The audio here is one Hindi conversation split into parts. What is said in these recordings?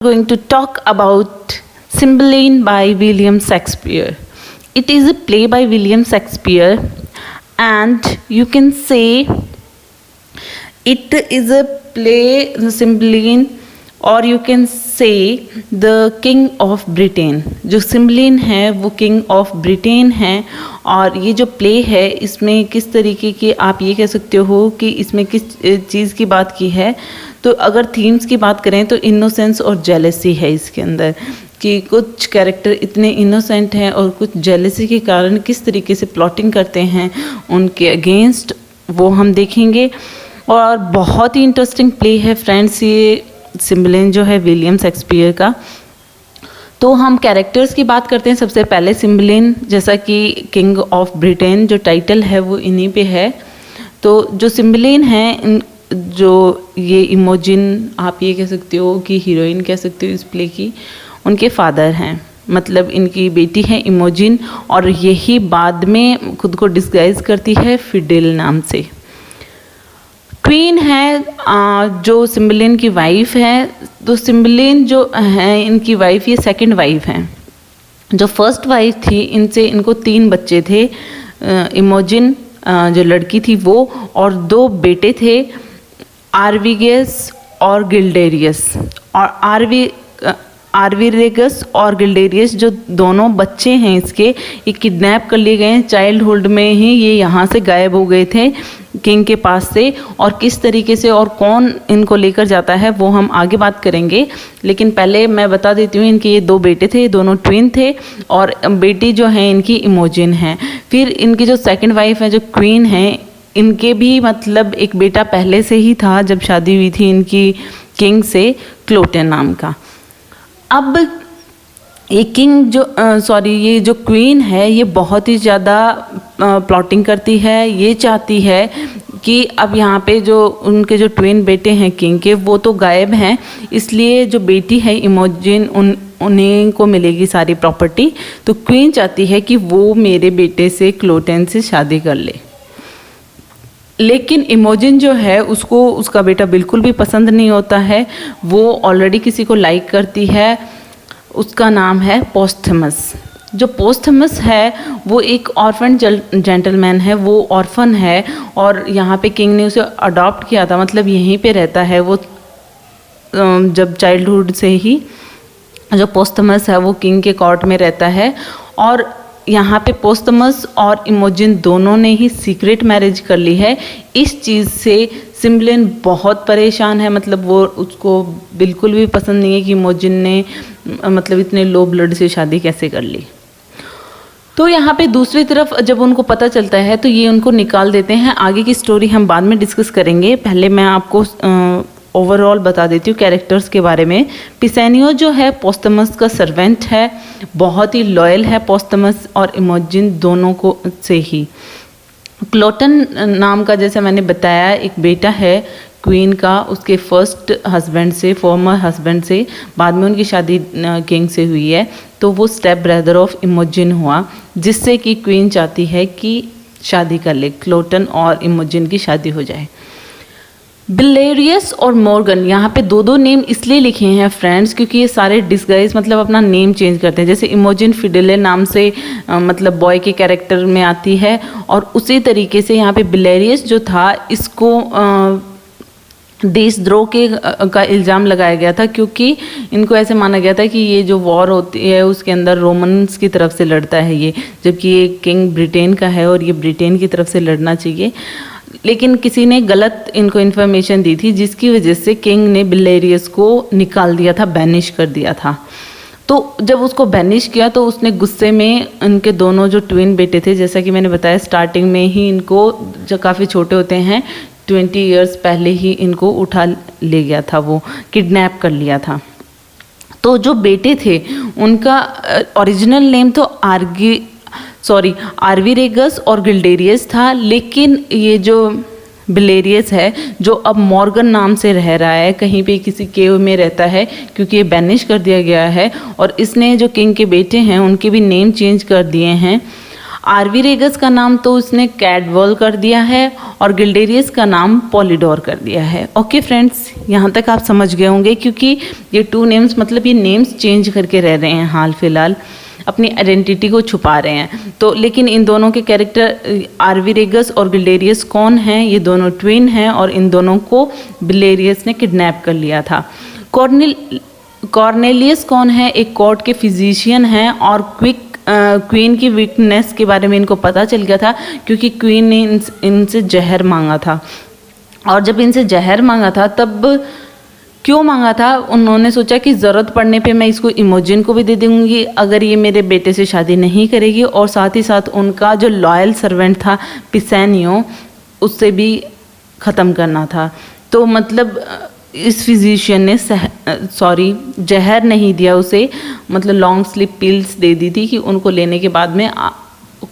Going to talk about Cymbeline by William Shakespeare. It is a play by William Shakespeare, and you can say it is a play Cymbeline, और you can say the king of Britain. जो सिम्बलिन है वो किंग ऑफ ब्रिटेन है, और ये जो प्ले है इसमें किस तरीके की आप ये कह सकते हो कि इसमें किस चीज़ की बात की है। तो अगर थीम्स की बात करें तो इनोसेंस और जेलसी है इसके अंदर, कि कुछ कैरेक्टर इतने इनोसेंट हैं और कुछ जेलसी के कारण किस तरीके से प्लॉटिंग करते हैं उनके अगेंस्ट, वो हम देखेंगे। और बहुत ही इंटरेस्टिंग प्ले है फ्रेंड्स ये सिम्बलिन जो है विलियम शेक्सपियर का। तो हम कैरेक्टर्स की बात करते हैं। सबसे पहले सिम्बलिन, जैसा कि किंग ऑफ ब्रिटेन जो टाइटल है वो इन्हीं पे है। तो जो सिम्बलिन है, जो ये इमोजिन आप ये कह सकते हो कि हीरोइन कह सकते हो इस प्ले की, उनके फादर हैं, मतलब इनकी बेटी है इमोजिन, और यही बाद में खुद को डिस्गाइज करती है फिडेल नाम से। क्वीन है जो सिम्बलिन की वाइफ है। तो सिम्बलिन जो है इनकी वाइफ, ये सेकंड वाइफ हैं। जो फर्स्ट वाइफ थी इनसे इनको 3 बच्चे थे, इमोजिन जो लड़की थी वो, और 2 बेटे थे, आर्विगेस और गिल्डेरियस। और आर्विरेगस और गिल्डेरियस जो दोनों बच्चे हैं इसके, ये किडनैप कर लिए गए हैं चाइल्डहुड में ही। ये यहाँ से गायब हो गए थे किंग के पास से, और किस तरीके से और कौन इनको लेकर जाता है वो हम आगे बात करेंगे। लेकिन पहले मैं बता देती हूँ, इनके ये 2 बेटे थे, दोनों ट्विन थे, और बेटी जो है इनकी इमोजिन है। फिर इनकी जो सेकंड वाइफ है जो क्वीन है, इनके भी मतलब एक बेटा पहले से ही था जब शादी हुई थी इनकी किंग से, क्लोटेन नाम का। अब ये किंग जो ये जो क्वीन है ये बहुत ही ज़्यादा प्लॉटिंग करती है। ये चाहती है कि अब यहाँ पे जो उनके जो ट्विन बेटे हैं किंग के, वो तो गायब हैं, इसलिए जो बेटी है इमोजिन उन्हीं को मिलेगी सारी प्रॉपर्टी। तो क्वीन चाहती है कि वो मेरे बेटे से, क्लोटेन से शादी कर ले। लेकिन इमोजिन जो है उसको उसका बेटा बिल्कुल भी पसंद नहीं होता है। वो ऑलरेडी किसी को लाइक करती है, उसका नाम है पोस्थमस। जो पोस्थमस है वो एक ऑर्फन जेंटलमैन है, वो ऑर्फन है, और यहाँ पे किंग ने उसे अडॉप्ट किया था, मतलब यहीं पे रहता है वो जब चाइल्डहुड से ही। जो पोस्थमस है वो किंग के कोर्ट में रहता है, और यहाँ पे पोस्थमस और इमोजिन दोनों ने ही सीक्रेट मैरिज कर ली है। इस चीज़ से सिम्बलिन बहुत परेशान है, मतलब वो उसको बिल्कुल भी पसंद नहीं है कि इमोजिन ने मतलब इतने लो ब्लड से शादी कैसे कर ली। तो यहाँ पे दूसरी तरफ जब उनको पता चलता है तो ये उनको निकाल देते हैं। आगे की स्टोरी हम बाद में डिस्कस करेंगे, पहले मैं आपको ओवरऑल बता देती हूँ कैरेक्टर्स के बारे में। पिसेनियो जो है पोस्थमस का सर्वेंट है, बहुत ही लॉयल है पोस्थमस और इमोजिन दोनों को से ही। क्लोटन नाम का, जैसे मैंने बताया, एक बेटा है क्वीन का, उसके फर्स्ट हस्बैंड से, फॉर्मर हस्बैंड से, बाद में उनकी शादी किंग से हुई है। तो वो स्टेप ब्रदर ऑफ इमोजिन हुआ, जिससे कि क्वीन चाहती है कि शादी कर ले, क्लोटन और इमोजिन की शादी हो जाए। बिलेरियस और मॉर्गन, यहाँ पे 2 नेम इसलिए लिखे हैं फ्रेंड्स क्योंकि ये सारे डिस्गाइज मतलब अपना नेम चेंज करते हैं। जैसे इमोजिन फिडेले नाम से मतलब बॉय के कैरेक्टर में आती है, और उसी तरीके से यहाँ पे बिलेरियस जो था इसको देशद्रोह का इल्ज़ाम लगाया गया था, क्योंकि इनको ऐसे माना गया था कि ये जो वॉर होती है उसके अंदर रोमन्स की तरफ से लड़ता है ये, जबकि ये किंग ब्रिटेन का है और ये ब्रिटेन की तरफ से लड़ना चाहिए। लेकिन किसी ने गलत इनको इन्फॉर्मेशन दी थी, जिसकी वजह से किंग ने बिलेरियस को निकाल दिया था, बैनिश कर दिया था। तो जब उसको बैनिश किया तो उसने गुस्से में इनके दोनों जो ट्विन बेटे थे, जैसा कि मैंने बताया स्टार्टिंग में ही, इनको जो काफ़ी छोटे होते हैं 20 इयर्स पहले ही इनको उठा ले गया था, वो किडनैप कर लिया था। तो जो बेटे थे उनका ओरिजिनल नेम तो आर्विरेगस और गिल्डेरियस था, लेकिन ये जो बिलेरियस है जो अब मॉर्गन नाम से रह रहा है, कहीं पे किसी केव में रहता है, क्योंकि ये बैनिश कर दिया गया है। और इसने जो किंग के बेटे हैं उनके भी नेम चेंज कर दिए हैं। आर्विरेगस का नाम तो उसने कैडवॉल कर दिया है और गिल्डेरियस का नाम पॉलीडोर कर दिया है। ओके फ्रेंड्स, यहाँ तक आप समझ गए होंगे, क्योंकि ये 2 नेम्स मतलब ये नेम्स चेंज करके रह रहे हैं, हाल फिलहाल अपनी आइडेंटिटी को छुपा रहे हैं। तो लेकिन इन दोनों के कैरेक्टर आर्विरेगस और गिल्डेरियस कौन हैं? ये दोनों ट्विन हैं और इन दोनों को बिलेरियस ने किडनैप कर लिया था। कॉर्नेलियस कौन है? एक कोर्ट के फिजिशियन हैं और क्वीन की वीकनेस के बारे में इनको पता चल गया था, क्योंकि क्वीन ने इनसे जहर मांगा था। और जब इनसे जहर मांगा था तब क्यों मांगा था? उन्होंने सोचा कि ज़रूरत पड़ने पे मैं इसको इमोजिन को भी दे दूँगी अगर ये मेरे बेटे से शादी नहीं करेगी, और साथ ही साथ उनका जो लॉयल सर्वेंट था पिसैनियो, उससे भी ख़त्म करना था। तो मतलब इस फिजिशियन ने जहर नहीं दिया उसे, मतलब लॉन्ग स्लीप पिल्स दे दी थी कि उनको लेने के बाद में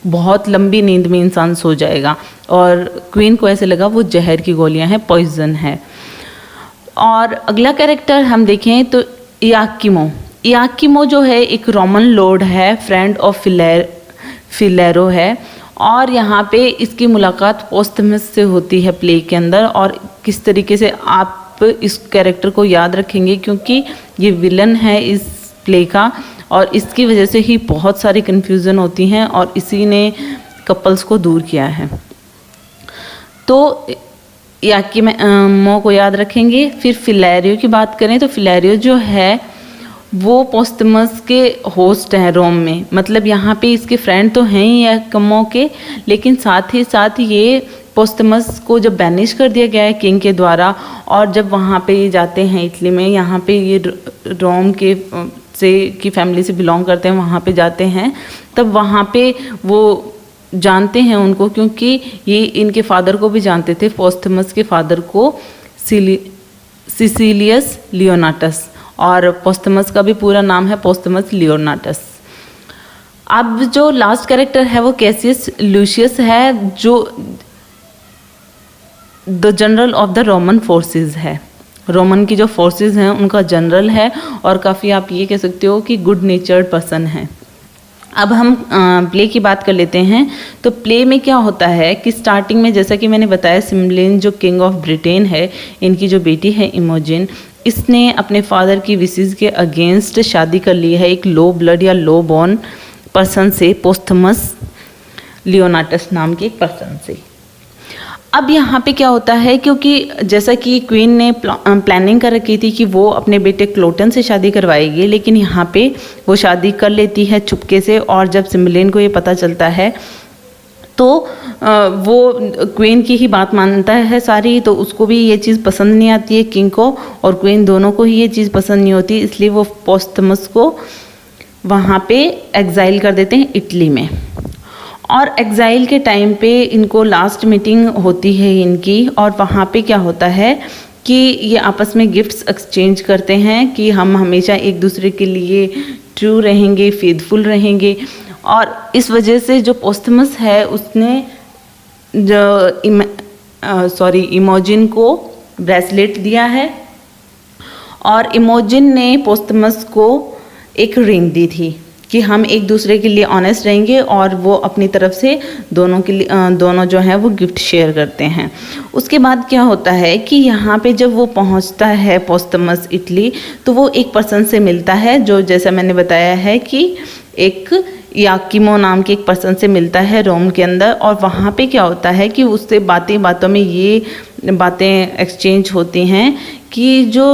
बहुत लंबी नींद में इंसान सो जाएगा, और क्वीन को ऐसे लगा वो जहर की गोलियां हैं, पॉइजन है। और अगला कैरेक्टर हम देखें तो इयाकिमो जो है एक रोमन लॉर्ड है, फ्रेंड ऑफ फिलेरो है, और यहाँ पे इसकी मुलाकात पोस्थमस से होती है प्ले के अंदर। और किस तरीके से आप इस कैरेक्टर को याद रखेंगे, क्योंकि ये विलन है इस प्ले का, और इसकी वजह से ही बहुत सारी कन्फ्यूज़न होती हैं और इसी ने कपल्स को दूर किया है। तो इयाकिमो को याद रखेंगे। फिर फिलेरियो की बात करें तो फिलेरियो जो है वो पोस्थमस के होस्ट हैं रोम में, मतलब यहाँ पे इसके फ्रेंड तो हैं ही इयाकिमो के, लेकिन साथ ही साथ ये पोस्थमस को जब बैनिश कर दिया गया है किंग के द्वारा, और जब वहाँ पे ये जाते हैं इटली में, यहाँ पे ये रोम के की फैमिली से बिलोंग करते हैं, वहाँ पे जाते हैं, तब वहाँ पे वो जानते हैं उनको, क्योंकि ये इनके फादर को भी जानते थे, पोस्थमस के फादर को सिसिलियस लियोनाटस, और पोस्थमस का भी पूरा नाम है पोस्थमस लियोनाटस। अब जो लास्ट कैरेक्टर है वो कैसियस लूशियस है, जो the general of the Roman forces है, रोमन की जो फोर्सेस हैं उनका जनरल है, और काफ़ी आप ये कह सकते हो कि गुड नेचर्ड पर्सन है। अब हम प्ले की बात कर लेते हैं। तो प्ले में क्या होता है कि स्टार्टिंग में जैसा कि मैंने बताया, सिम्बलिन जो किंग ऑफ ब्रिटेन है, इनकी जो बेटी है इमोजिन, इसने अपने फादर की विशेस के अगेंस्ट शादी कर ली है एक लो ब्लड या लो बॉर्न पर्सन से, पोस्थमस लियोनाटस नाम के एक पर्सन से। अब यहाँ पे क्या होता है, क्योंकि जैसा कि क्वीन ने प्लानिंग कर रखी थी कि वो अपने बेटे क्लोटन से शादी करवाएगी, लेकिन यहाँ पे वो शादी कर लेती है चुपके से, और जब सिम्बलिन को ये पता चलता है तो वो क्वीन की ही बात मानता है सारी, तो उसको भी ये चीज़ पसंद नहीं आती है किंग को, और क्वीन दोनों को ही ये चीज़ पसंद नहीं होती, इसलिए वो पोस्थमस को वहाँ पे एग्जाइल कर देते हैं इटली में। और एग्ज़ाइल के टाइम पे इनको लास्ट मीटिंग होती है इनकी, और वहाँ पे क्या होता है कि ये आपस में गिफ्ट्स एक्सचेंज करते हैं कि हम हमेशा एक दूसरे के लिए ट्रू रहेंगे, फेथफुल रहेंगे। और इस वजह से जो पोस्थमस है उसने इमोजिन को ब्रेसलेट दिया है, और इमोजिन ने पोस्थमस को एक रिंग दी थी कि हम एक दूसरे के लिए ऑनेस्ट रहेंगे, और वो अपनी तरफ से दोनों के लिए दोनों जो हैं वो गिफ्ट शेयर करते हैं। उसके बाद क्या होता है कि यहाँ पे जब वो पहुँचता है पोस्थमस इटली, तो वो एक पर्सन से मिलता है जो, जैसा मैंने बताया है कि एक इयाकिमो नाम के एक पर्सन से मिलता है रोम के अंदर। और वहाँ पे क्या होता है कि उससे बातों में ये बातें एक्सचेंज होती हैं कि जो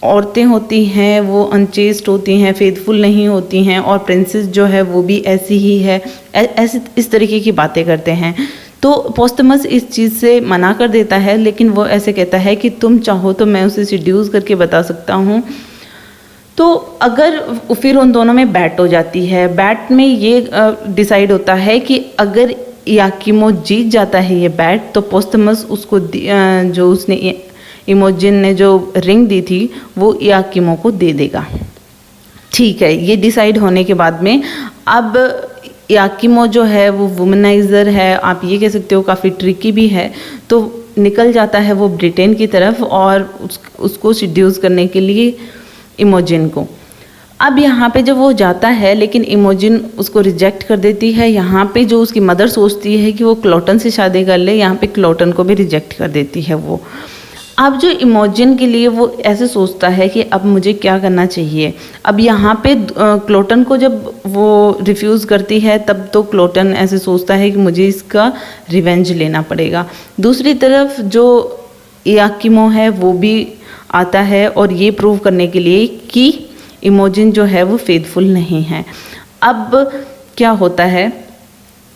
औरतें होती हैं वो अनचेस्ट होती हैं, फेथफुल नहीं होती हैं, और प्रिंसेस जो है वो भी ऐसी ही है, ऐसे इस तरीके की बातें करते हैं। तो पोस्थमस इस चीज़ से मना कर देता है, लेकिन वो ऐसे कहता है कि तुम चाहो तो मैं उसे सिड्यूस करके बता सकता हूँ। तो अगर फिर उन दोनों में बैट हो जाती है। बैट में ये डिसाइड होता है कि अगर इयाकिमो जीत जाता है ये बैट, तो पोस्थमस उसको जो उसने इमोजिन ने जो रिंग दी थी वो इयाकिमो को दे देगा। ठीक है, ये डिसाइड होने के बाद में अब इयाकिमो जो है वो वुमनाइज़र है, आप ये कह सकते हो काफ़ी ट्रिकी भी है, तो निकल जाता है वो ब्रिटेन की तरफ और उसको सिड्यूस करने के लिए इमोजिन को। अब यहाँ पे जब वो जाता है लेकिन इमोजिन उसको रिजेक्ट कर देती है। यहाँ पे जो उसकी मदर सोचती है कि वो क्लोटन से शादी कर ले, यहाँ पे क्लोटन को भी रिजेक्ट कर देती है वो। अब जो इमोजिन के लिए वो ऐसे सोचता है कि अब मुझे क्या करना चाहिए। अब यहाँ पे क्लोटन को जब वो रिफ्यूज़ करती है तब तो क्लोटन ऐसे सोचता है कि मुझे इसका रिवेंज लेना पड़ेगा। दूसरी तरफ जो इयाकिमो है वो भी आता है और ये प्रूव करने के लिए कि इमोजिन जो है वो फेथफुल नहीं है। अब क्या होता है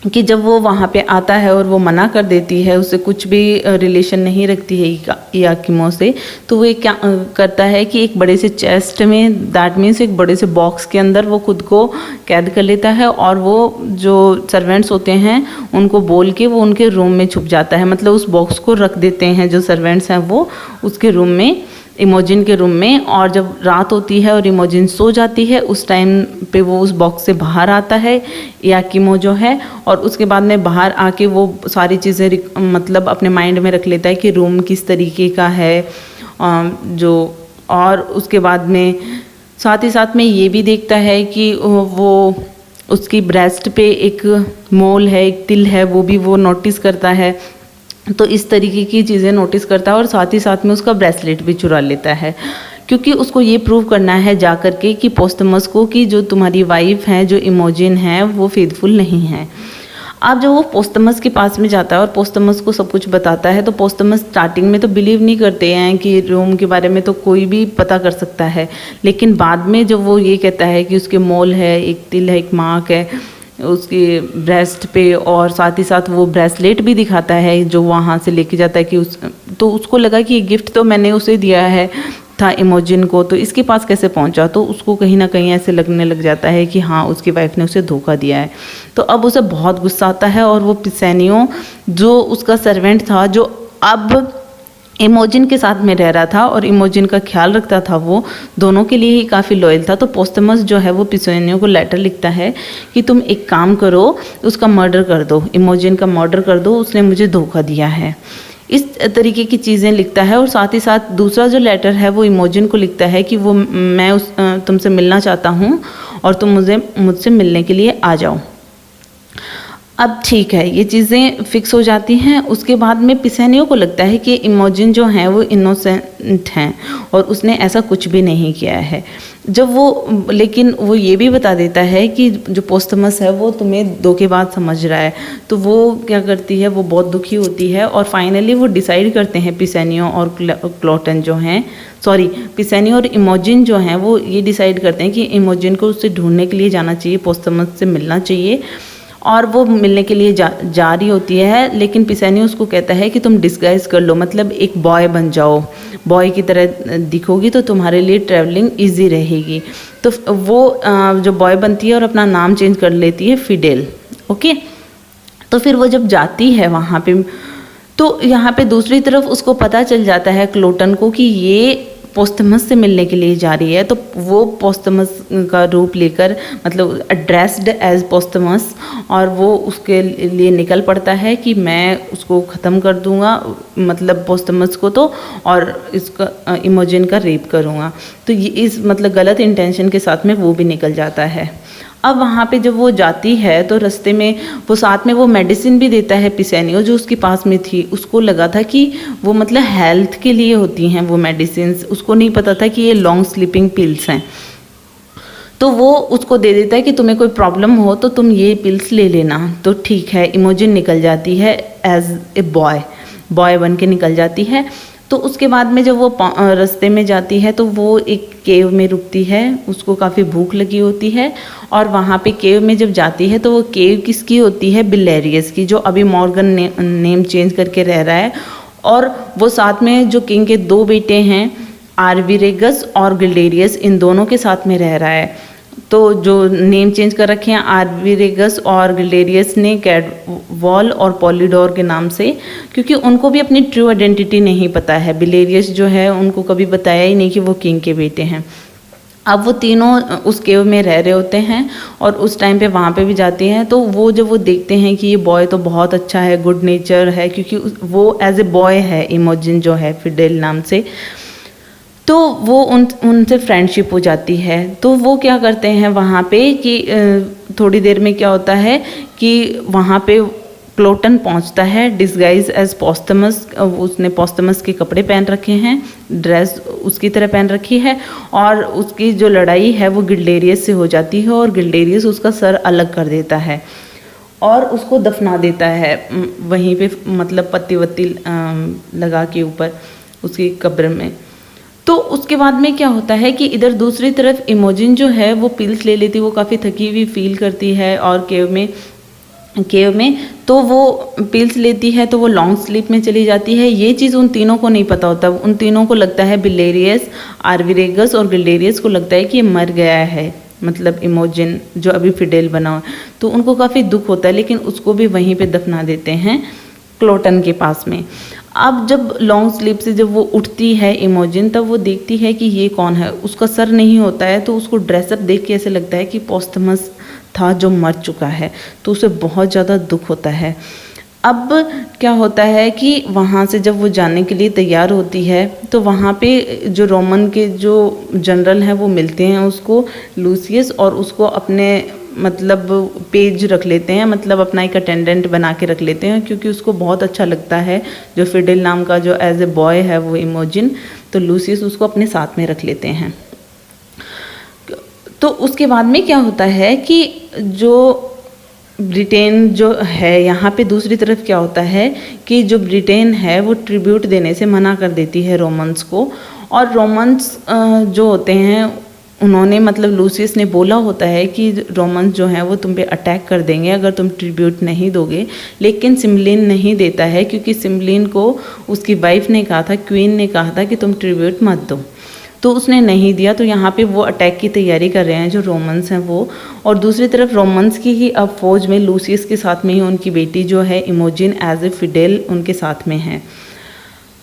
कि जब वो वहाँ पे आता है और वो मना कर देती है, उससे कुछ भी रिलेशन नहीं रखती है इयाकिमो से, तो वो क्या करता है कि एक बड़े से चेस्ट में, दैट मीन्स एक बड़े से बॉक्स के अंदर वो खुद को कैद कर लेता है और वो जो सर्वेंट्स होते हैं उनको बोल के वो उनके रूम में छुप जाता है। मतलब उस बॉक्स को रख देते हैं जो सर्वेंट्स हैं वो उसके रूम में, इमोजिन के रूम में। और जब रात होती है और इमोजिन सो जाती है उस टाइम पे वो उस बॉक्स से बाहर आता है इयाकिमो जो है, और उसके बाद में बाहर आके वो सारी चीज़ें मतलब अपने माइंड में रख लेता है कि रूम किस तरीके का है जो। और उसके बाद में साथ ही साथ में ये भी देखता है कि वो उसकी ब्रेस्ट पे एक मोल है, एक तिल है, वो भी वो नोटिस करता है। तो इस तरीके की चीज़ें नोटिस करता है और साथ ही साथ में उसका ब्रेसलेट भी चुरा लेता है, क्योंकि उसको ये प्रूव करना है जा कर के कि पोस्टमस को कि जो तुम्हारी वाइफ है, जो इमोजिन है, वो फेथफुल नहीं है। अब जब वो पोस्टमस के पास में जाता है और पोस्टमस को सब कुछ बताता है तो पोस्टमस स्टार्टिंग में तो बिलीव नहीं करते हैं कि रोम के बारे में तो कोई भी पता कर सकता है, लेकिन बाद में जब वो ये कहता है कि उसके मोल है, एक तिल है, एक मार्क है उसकी ब्रेस्ट पे, और साथ ही साथ वो ब्रेसलेट भी दिखाता है जो वहाँ से लेके जाता है कि तो उसको लगा कि ये गिफ्ट तो मैंने उसे दिया है था इमोजिन को, तो इसके पास कैसे पहुंचा। तो उसको कहीं ना कहीं ऐसे लगने लग जाता है कि हाँ उसकी वाइफ ने उसे धोखा दिया है। तो अब उसे बहुत गुस्सा आता है और वो पिसेनियो जो उसका सर्वेंट था, जो अब इमोजिन के साथ में रह रहा था और इमोजिन का ख्याल रखता था, वो दोनों के लिए ही काफ़ी लॉयल था। तो पोस्टमस जो है वो पिसेनियो को लेटर लिखता है कि तुम एक काम करो, उसका मर्डर कर दो, इमोजिन का मर्डर कर दो, उसने मुझे धोखा दिया है। इस तरीके की चीज़ें लिखता है। और साथ ही साथ दूसरा जो लेटर है वो इमोजिन को लिखता है कि वो मैं तुमसे मिलना चाहता हूँ और तुम मुझसे मिलने के लिए आ जाओ। अब ठीक है, ये चीज़ें फिक्स हो जाती हैं। उसके बाद में पिसेनियो को लगता है कि इमोजिन जो हैं वो इनोसेंट हैं और उसने ऐसा कुछ भी नहीं किया है। जब वो लेकिन वो ये भी बता देता है कि जो पोस्टमस है वो तुम्हें धोखेबाज समझ रहा है। तो वो क्या करती है, वो बहुत दुखी होती है और फाइनली वो डिसाइड करते हैं पिसेनियो और क्लोटन जो हैं, सॉरी पिसेनियो और इमोजिन जो हैं वो ये डिसाइड करते हैं कि इमोजिन को उससे ढूंढने के लिए जाना चाहिए, पोस्टमस से मिलना चाहिए। और वो मिलने के लिए जा रही होती है, लेकिन पिसेनियो उसको कहता है कि तुम डिस्गाइज कर लो, मतलब एक बॉय बन जाओ, बॉय की तरह दिखोगी तो तुम्हारे लिए ट्रैवलिंग इजी रहेगी। तो वो जो बॉय बनती है और अपना नाम चेंज कर लेती है फिडेल। ओके, तो फिर वो जब जाती है वहाँ पे, तो यहाँ पे दूसरी तरफ उसको पता चल जाता है क्लोटन को कि ये पोस्टमस से मिलने के लिए जा रही है। तो वो पोस्टमस का रूप लेकर, मतलब ड्रेस्ड एज पोस्टमस, और वो उसके लिए निकल पड़ता है कि मैं उसको ख़त्म कर दूंगा, मतलब पोस्टमस को तो, और इसका इमोजिन का रेप करूंगा। तो ये इस मतलब गलत इंटेंशन के साथ में वो भी निकल जाता है। अब वहाँ पे जब वो जाती है तो रास्ते में वो साथ में वो मेडिसिन भी देता है पिसेनियो जो उसके पास में थी। उसको लगा था कि वो मतलब हेल्थ के लिए होती हैं वो मेडिसिन, उसको नहीं पता था कि ये लॉन्ग स्लीपिंग पिल्स हैं। तो वो उसको दे देता है कि तुम्हें कोई प्रॉब्लम हो तो तुम ये पिल्स ले लेना। तो ठीक है, इमोजिन निकल जाती है एज ए बॉय बन के निकल जाती है। तो उसके बाद में जब वो रास्ते में जाती है तो वो एक केव में रुकती है, उसको काफ़ी भूख लगी होती है। और वहाँ पे केव में जब जाती है तो वो केव किसकी होती है, बिलेरियस की, जो अभी मॉर्गन नेम चेंज करके रह रहा है। और वो साथ में जो किंग के 2 बेटे हैं, आर्विरेगस और गिल्डेरियस, इन दोनों के साथ में रह रहा है। तो जो नेम चेंज कर रखे हैं आर्विरेगस और गिल्डेरियस ने कैडवॉल और पॉलीडोर के नाम से, क्योंकि उनको भी अपनी ट्रू आइडेंटिटी नहीं पता है। बिलेरियस जो है उनको कभी बताया ही नहीं कि वो किंग के बेटे हैं। अब वो तीनों उस केव में रह रहे होते हैं और उस टाइम पे वहाँ पे भी जाते हैं। तो वो जब वो देखते हैं कि ये बॉय तो बहुत अच्छा है, गुड नेचर है, क्योंकि वो एज ए बॉय है इमोजिन जो है फिडेल नाम से। तो वो उनसे फ्रेंडशिप हो जाती है। तो वो क्या करते हैं वहाँ पे कि थोड़ी देर में क्या होता है कि वहाँ पे क्लोटन पहुँचता है डिस्गाइज एज पोस्टमस। उसने पोस्टमस के कपड़े पहन रखे हैं, ड्रेस उसकी तरह पहन रखी है, और उसकी जो लड़ाई है वो गिल्डेरियस से हो जाती है, और गिल्डेरियस उसका सर अलग कर देता है और उसको दफना देता है वहीं पे, मतलब पत्ती वत्ती लगा के ऊपर उसकी कब्र में। तो उसके बाद में क्या होता है कि इधर दूसरी तरफ इमोजिन जो है वो पिल्स ले लेती, वो काफ़ी थकी हुई फील करती है, और केव में तो वो पिल्स लेती है तो वो लॉन्ग स्लीप में चली जाती है। ये चीज़ उन तीनों को नहीं पता होता। उन तीनों को लगता है, बिलेरियस, आर्विरेगस और गिल्डेरियस को लगता है कि ये मर गया है, मतलब इमोजिन जो अभी फिडेल बना हो। तो उनको काफ़ी दुख होता है, लेकिन उसको भी वहीं पे दफना देते हैं क्लोटन के पास में। अब जब लॉन्ग स्लीप से जब वो उठती है इमोजिन, तब वो देखती है कि ये कौन है। उसका सर नहीं होता है, तो उसको ड्रेसअप देख के ऐसे लगता है कि पोस्टमस था जो मर चुका है, तो उसे बहुत ज़्यादा दुख होता है। अब क्या होता है कि वहाँ से जब वो जाने के लिए तैयार होती है, तो वहाँ पे जो रोमन के जो जनरल हैं वो मिलते हैं उसको, लूसियस, और उसको अपने मतलब पेज रख लेते हैं, मतलब अपना एक अटेंडेंट बना के रख लेते हैं, क्योंकि उसको बहुत अच्छा लगता है जो फिडेल नाम का जो एज ए बॉय है वो इमोजिन। तो लूसियस उसको अपने साथ में रख लेते हैं। तो उसके बाद में क्या होता है कि जो ब्रिटेन जो है, यहाँ पे दूसरी तरफ क्या होता है कि जो ब्रिटेन है वो ट्रिब्यूट देने से मना कर देती है रोमन्स को। और रोमन्स जो होते हैं उन्होंने, मतलब लूसियस ने बोला होता है कि रोमन्स जो हैं वो तुम पे अटैक कर देंगे अगर तुम ट्रिब्यूट नहीं दोगे, लेकिन सिम्बलिन नहीं देता है, क्योंकि सिम्बलिन को उसकी वाइफ ने कहा था, क्वीन ने कहा था कि तुम ट्रिब्यूट मत दो, तो उसने नहीं दिया। तो यहाँ पे वो अटैक की तैयारी कर रहे हैं जो रोमन्स हैं वो। और दूसरी तरफ रोमन्स की ही अब फौज में लूसियस के साथ में ही उनकी बेटी जो है इमोजिन एज ए फिडेल उनके साथ में है।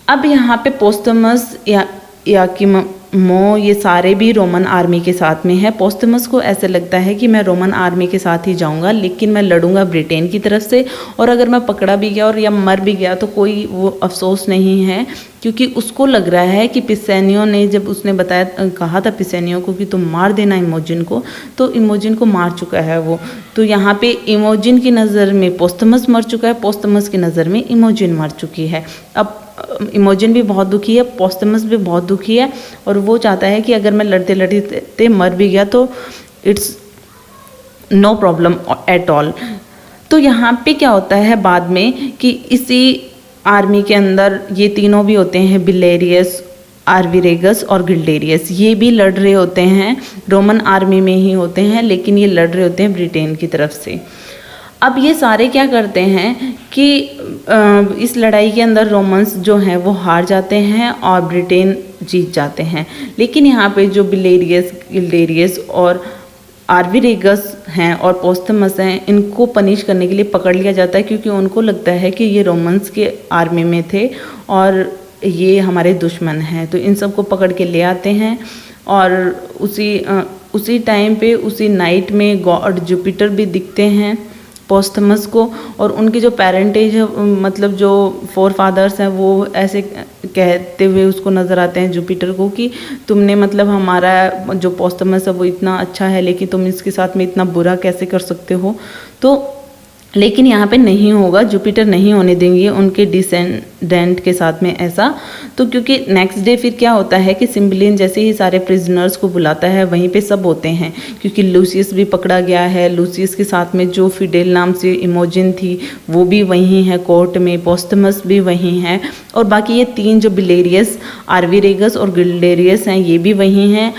अब यहाँ पे पोस्टमस या कि ये सारे भी रोमन आर्मी के साथ में है। पोस्टमस को ऐसे लगता है कि मैं रोमन आर्मी के साथ ही जाऊंगा, लेकिन मैं लड़ूंगा ब्रिटेन की तरफ से, और अगर मैं पकड़ा भी गया और या मर भी गया तो कोई वो अफसोस नहीं है, क्योंकि उसको लग रहा है कि पिसेनियो ने जब उसने बताया, कहा था पिसेनियो को कि तुम मार देना इमोजिन को, तो इमोजिन को मार चुका है वो। तो यहाँ पे इमोजिन की नज़र में पोस्टमस मर चुका है, पोस्टमस की नज़र में इमोजिन मर चुकी है। अब इमोजिन भी बहुत दुखी है, पोस्टमस भी बहुत दुखी है, और वो चाहता है कि अगर मैं लड़ते लड़ते मर भी गया तो it's no problem at all. तो यहाँ पे क्या होता है बाद में कि इसी आर्मी के अंदर ये तीनों भी होते हैं, बिलेरियस, आर्विरेगस और गिल्डेरियस, ये भी लड़ रहे होते हैं, रोमन आर्मी में ही होते हैं, लेकिन ये लड़ रहे होते हैं ब्रिटेन की तरफ से। अब ये सारे क्या करते हैं कि इस लड़ाई के अंदर रोमन्स जो हैं वो हार जाते हैं और ब्रिटेन जीत जाते हैं। लेकिन यहाँ पे जो बिलेरियस, गिल्डेरियस और आर्विरेगस हैं और पोस्टमस हैं, इनको पनिश करने के लिए पकड़ लिया जाता है, क्योंकि उनको लगता है कि ये रोमन्स के आर्मी में थे और ये हमारे दुश्मन हैं। तो इन सबको पकड़ के ले आते हैं, और उसी टाइम पे उसी नाइट में गॉड जुपिटर भी दिखते हैं पोस्टमस को, और उनके जो पेरेंटेज है, मतलब जो फोर फादर्स हैं, वो ऐसे कहते हुए उसको नज़र आते हैं जुपिटर को कि तुमने, मतलब हमारा जो पोस्टमस है वो इतना अच्छा है, लेकिन तुम इसके साथ में इतना बुरा कैसे कर सकते हो। तो लेकिन यहाँ पे नहीं होगा, जुपिटर नहीं होने देंगे उनके डिसेंडेंट के साथ में ऐसा। तो क्योंकि नेक्स्ट डे फिर क्या होता है कि सिम्बलिन जैसे ही सारे प्रिजनर्स को बुलाता है, वहीं पे सब होते हैं, क्योंकि लूसियस भी पकड़ा गया है। लूसियस के साथ में जो फिडेल नाम से इमोजिन थी वो भी वहीं है कोर्ट में, पोस्टमस भी वहीं है, और बाकी ये तीन जो बिलेरियस, आर्विरेगस और गिल्डेरियस हैं ये भी वहीं हैं,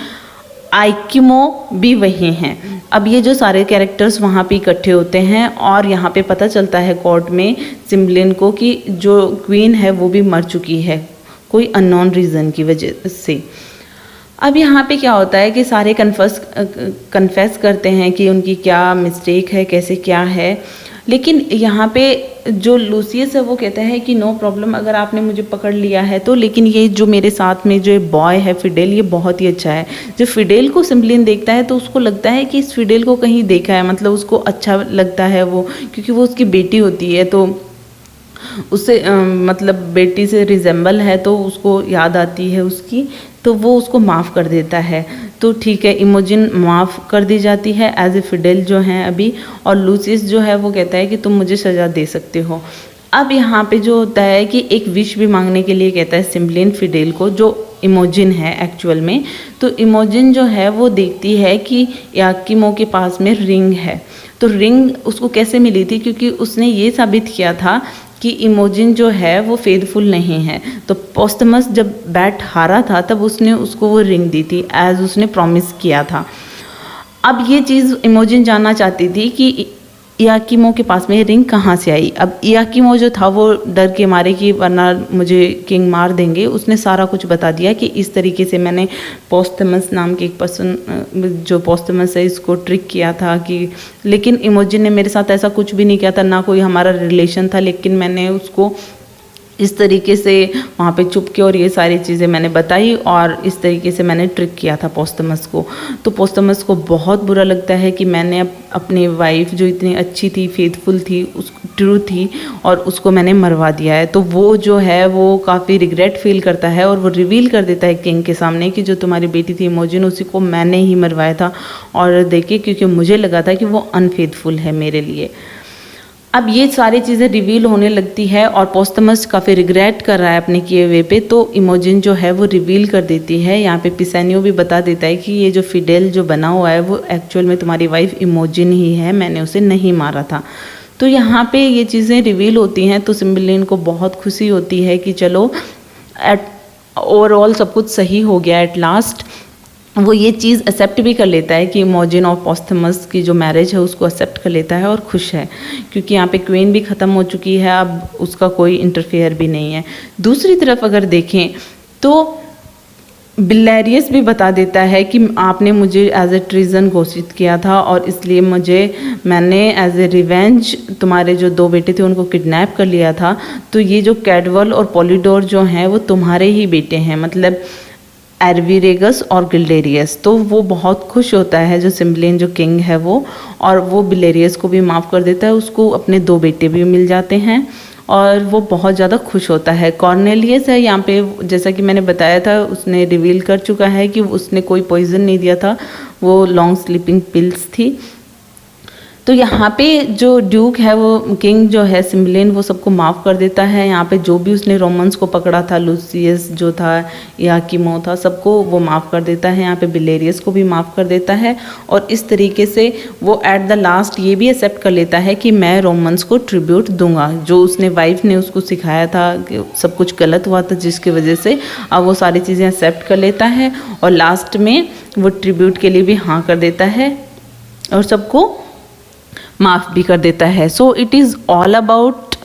आइकिमो भी वहीं हैं। अब ये जो सारे कैरेक्टर्स वहाँ पे इकट्ठे होते हैं, और यहाँ पे पता चलता है कोर्ट में सिम्बलिन को कि जो क्वीन है वो भी मर चुकी है कोई अननोन रीज़न की वजह से। अब यहाँ पे क्या होता है कि सारे कन्फेस करते हैं कि उनकी क्या मिस्टेक है, कैसे क्या है, लेकिन यहाँ पे जो लूसियस है वो कहता है कि नो प्रॉब्लम, अगर आपने मुझे पकड़ लिया है तो, लेकिन ये जो मेरे साथ में जो बॉय है फिडेल, ये बहुत ही अच्छा है। जब फिडेल को सिम्बलिन देखता है तो उसको लगता है कि इस फिडेल को कहीं देखा है, मतलब उसको अच्छा लगता है वो, क्योंकि वो उसकी बेटी होती है, तो उससे मतलब बेटी से रिजेंबल है, तो उसको याद आती है उसकी। तो वो उसको माफ़ कर देता है। तो ठीक है, इमोजिन माफ़ कर दी जाती है एज ए फिडेल जो हैं अभी, और लूसियस जो है वो कहता है कि तुम मुझे सज़ा दे सकते हो। अब यहाँ पे जो होता है कि एक विश भी मांगने के लिए कहता है सिम्बलिन फिडेल को, जो इमोजिन है एक्चुअल में। तो इमोजिन जो है वो देखती है कि याकिमो के पास में रिंग है। तो रिंग उसको कैसे मिली थी, क्योंकि उसने ये साबित किया था कि इमोजिन जो है वो फेथफुल नहीं है। तो पोस्टमस जब बैट हारा था तब उसने उसको वो रिंग दी थी एज उसने प्रॉमिस किया था। अब ये चीज़ इमोजिन जानना चाहती थी कि याकिमो के पास में ये रिंग कहाँ से आई। अब याकिमो जो था वो डर के मारे कि वरना मुझे किंग मार देंगे, उसने सारा कुछ बता दिया कि इस तरीके से मैंने पोस्टमस नाम के एक पर्सन, जो पोस्टमस है, इसको ट्रिक किया था कि, लेकिन इमोजिन ने मेरे साथ ऐसा कुछ भी नहीं किया था, ना कोई हमारा रिलेशन था, लेकिन मैंने उसको इस तरीके से वहाँ पे चुप के और ये सारी चीज़ें मैंने बताई और इस तरीके से मैंने ट्रिक किया था पोस्टमस को। तो पोस्टमस को बहुत बुरा लगता है कि मैंने अपनी वाइफ जो इतनी अच्छी थी, फेथफुल थी, उस ट्रू थी, और उसको मैंने मरवा दिया है। तो वो जो है वो काफ़ी रिग्रेट फील करता है और वो रिवील कर देता है किंग के सामने कि जो तुम्हारी बेटी थी इमोजिन, उसी को मैंने ही मरवाया था, और देखिए क्योंकि मुझे लगा था कि वो अनफेथफुल है मेरे लिए। अब ये सारी चीज़ें रिवील होने लगती है और पोस्टमस काफ़ी रिग्रेट कर रहा है अपने किए हुए पे, तो इमोजिन जो है वो रिवील कर देती है। यहाँ पे पिसेनियो भी बता देता है कि ये जो फिडेल जो बना हुआ है वो एक्चुअल में तुम्हारी वाइफ इमोजिन ही है, मैंने उसे नहीं मारा था। तो यहाँ पे ये चीज़ें रिवील होती हैं तो सिम्बलिन को बहुत खुशी होती है कि चलो ओवरऑल सब कुछ सही हो गया एट लास्ट। वो ये चीज़ एक्सेप्ट भी कर लेता है कि इमोजिन और पोस्टमस की जो मैरिज है उसको एक्सेप्ट कर लेता है और खुश है, क्योंकि यहाँ पे क्वीन भी ख़त्म हो चुकी है, अब उसका कोई इंटरफेयर भी नहीं है। दूसरी तरफ अगर देखें तो बिलेरियस भी बता देता है कि आपने मुझे एज ए ट्रीजन घोषित किया था और इसलिए मैंने एज ए रिवेंज तुम्हारे जो 2 बेटे थे उनको किडनैप कर लिया था। तो ये जो कैडवल और पॉलीडोर जो हैं वो तुम्हारे ही बेटे हैं, मतलब एरवीरेगस और गिल्डेरियस। तो वो बहुत खुश होता है जो सिम्बलिन जो किंग है वो, और वो बिलेरियस को भी माफ़ कर देता है, उसको अपने 2 बेटे भी मिल जाते हैं और वो बहुत ज़्यादा खुश होता है। कॉर्नेलियस है यहाँ पे, जैसा कि मैंने बताया था, उसने रिवील कर चुका है कि उसने कोई पॉइजन नहीं दिया था, वो लॉन्ग स्लीपिंग पिल्स थी। तो यहाँ पे जो ड्यूक है वो किंग जो है सिम्बलिन वो सबको माफ़ कर देता है। यहाँ पे जो भी उसने रोमन्स को पकड़ा था, लूसियस जो था, याकिमो था, सबको वो माफ़ कर देता है। यहाँ पे बिलेरियस को भी माफ़ कर देता है और इस तरीके से वो एट द लास्ट ये भी एक्सेप्ट कर लेता है कि मैं रोमन्स को ट्रिब्यूट दूंगा। जो उसने वाइफ ने उसको सिखाया था कि सब कुछ गलत हुआ था जिसकी वजह से, अब वो सारी चीज़ें एक्सेप्ट कर लेता है और लास्ट में वो ट्रिब्यूट के लिए भी हाँ कर देता है और सबको माफ़ भी कर देता है। So it is all about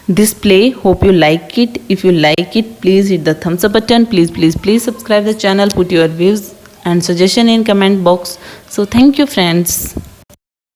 this play. Hope you like it. If you like it, please hit the thumbs up button. Please subscribe the channel. Put your views and suggestion in comment box. So thank you friends.